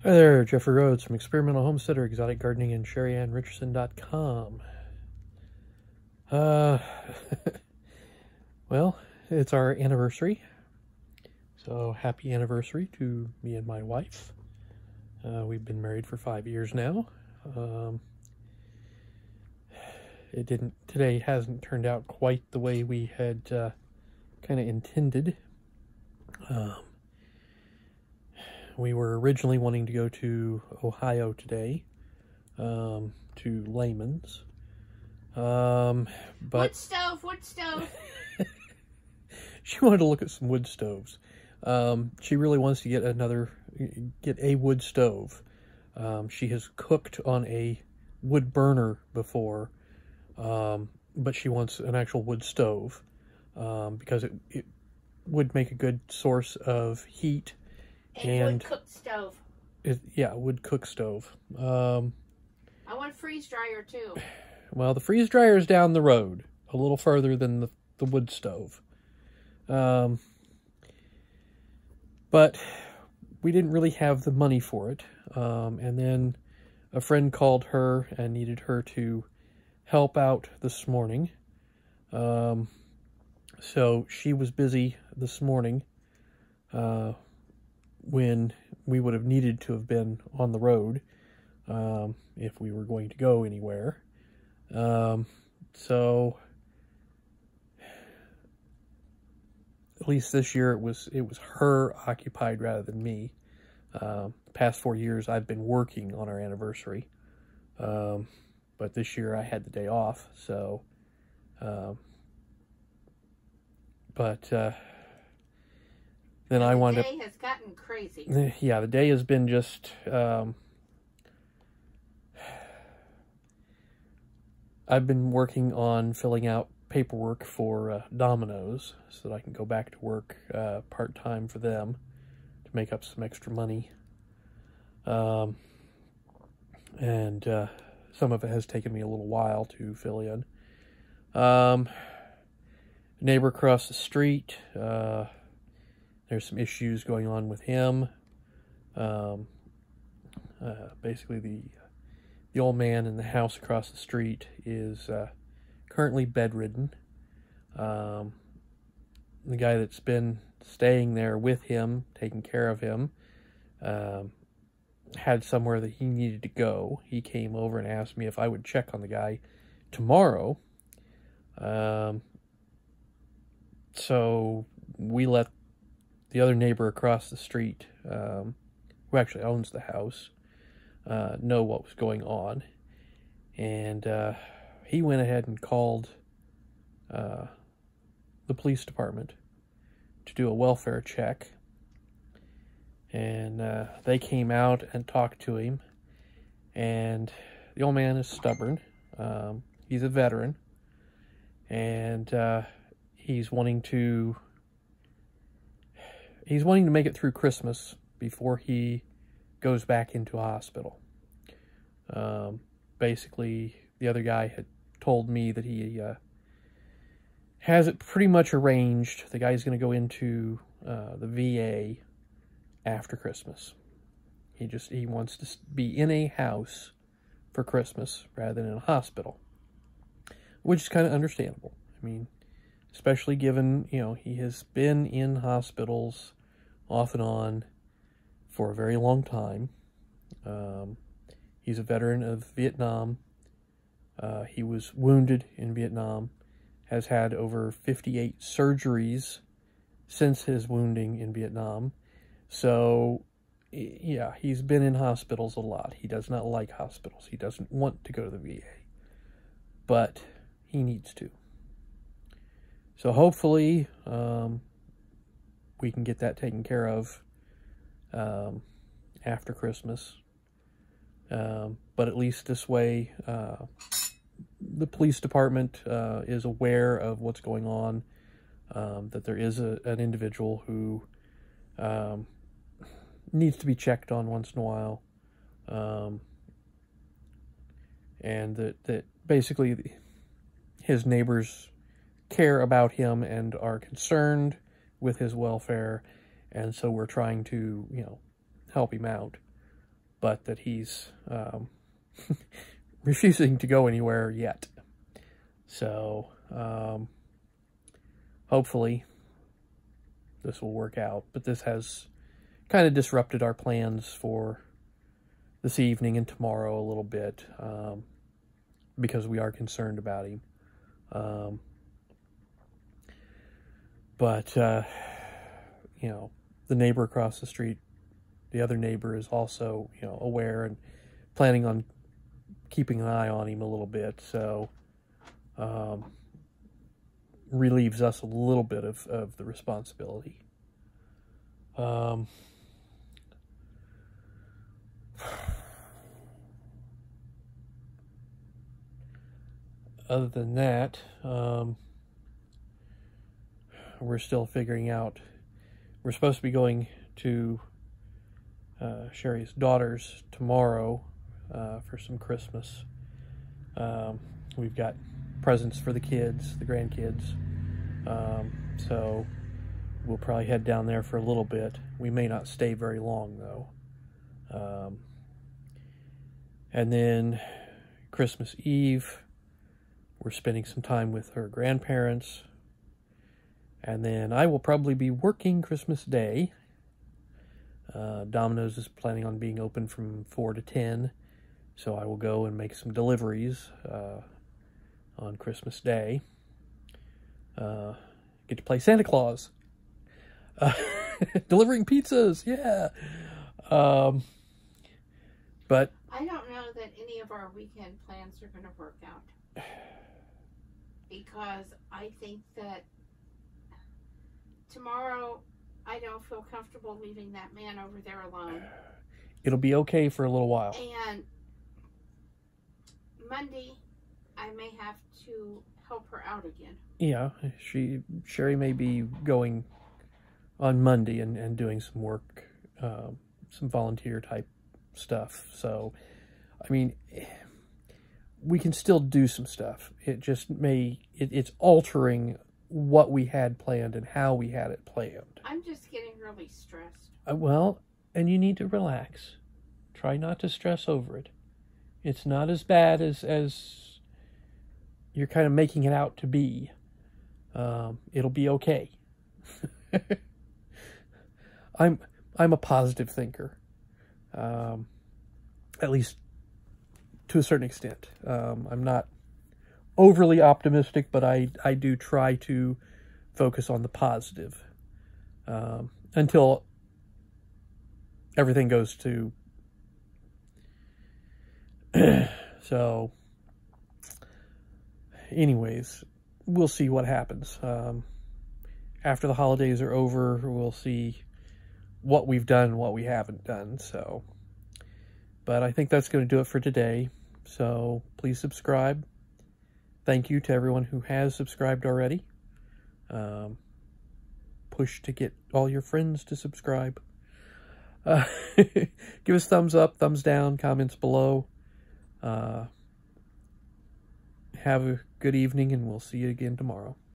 Hi there, Jeffrey Rhoades from Experimental Homesteader, Exotic Gardening, and Sheri and Richerson.com. Well, it's our anniversary, so happy anniversary to me and my wife. We've been married for 5 years now. Today hasn't turned out quite the way we had kind of intended. We were originally wanting to go to Ohio today, to Layman's. But wood stove. She wanted to look at some wood stoves. She really wants to get a wood stove. She has cooked on a wood burner before, but she wants an actual wood stove, because it would make a good source of heat. And wood cook stove. Wood cook stove. I want a freeze dryer too. Well, the freeze dryer is down the road, a little further than the wood stove. But we didn't really have the money for it. And then a friend called her and needed her to help out this morning. So she was busy this morning, when we would have needed to have been on the road, if we were going to go anywhere. So at least this year it was her occupied rather than me. The past 4 years I've been working on our anniversary, but this year I had the day off. So, then I wound up. The day has gotten crazy. Yeah, the day has been just. I've been working on filling out paperwork for Domino's so that I can go back to work part-time for them to make up some extra money. And some of it has taken me a little while to fill in. Neighbor across the street, there's some issues going on with him. Basically, the old man in the house across the street is currently bedridden. The guy that's been staying there with him, taking care of him, had somewhere that he needed to go. He came over and asked me if I would check on the guy tomorrow. So we let the other neighbor across the street, who actually owns the house, know what was going on. And he went ahead and called the police department to do a welfare check. And they came out and talked to him. And the old man is stubborn. He's a veteran. And he's wanting to make it through Christmas before he goes back into a hospital. Basically, the other guy had told me that he has it pretty much arranged. The guy's going to go into the VA after Christmas. He wants to be in a house for Christmas rather than in a hospital, which is kind of understandable. I mean, especially given, he has been in hospitals off and on for a very long time. He's a veteran of Vietnam. He was wounded in Vietnam, has had over 58 surgeries since his wounding in Vietnam. So, yeah, he's been in hospitals a lot. He does not like hospitals. He doesn't want to go to the VA, but he needs to. So hopefully, we can get that taken care of after Christmas. But at least this way, the police department is aware of what's going on, that there is an individual who needs to be checked on once in a while, and that basically his neighbors care about him and are concerned with his welfare, and so we're trying to, help him out. but that he's refusing to go anywhere yet. So hopefully this will work out. But this has kind of disrupted our plans for this evening and tomorrow a little bit, because we are concerned about him. But you know, the neighbor across the street, the other neighbor, is also, you know, aware and planning on keeping an eye on him a little bit. So relieves us a little bit of the responsibility. Other than that, we're still figuring out. We're supposed to be going to Sheri's daughter's tomorrow for some Christmas. We've got presents for the kids, the grandkids. So we'll probably head down there for a little bit. We may not stay very long, though. And then Christmas Eve, we're spending some time with her grandparents. And then I will probably be working Christmas Day. Domino's is planning on being open from 4 to 10. So I will go and make some deliveries on Christmas Day. Get to play Santa Claus. Delivering pizzas, yeah. But I don't know that any of our weekend plans are going to work out. Because I think that tomorrow I don't feel comfortable leaving that man over there alone. It'll be okay for a little while. And Monday, I may have to help her out again. Yeah, Sheri may be going on Monday and doing some work, some volunteer type stuff. So, I mean, we can still do some stuff. It just it's altering what we had planned and how we had it planned. I'm just getting really stressed. Well, and you need to relax. Try not to stress over it. It's not as bad as you're kind of making it out to be. It'll be okay. I'm a positive thinker, at least to a certain extent. I'm not overly optimistic, but I do try to focus on the positive until everything goes to so anyways, we'll see what happens. After the holidays are over, we'll see what we've done and what we haven't done. So, but I think that's going to do it for today. So please subscribe. Thank you to everyone who has subscribed already. Push to get all your friends to subscribe. Give us thumbs up, thumbs down, comments below. Have a good evening, and we'll see you again tomorrow.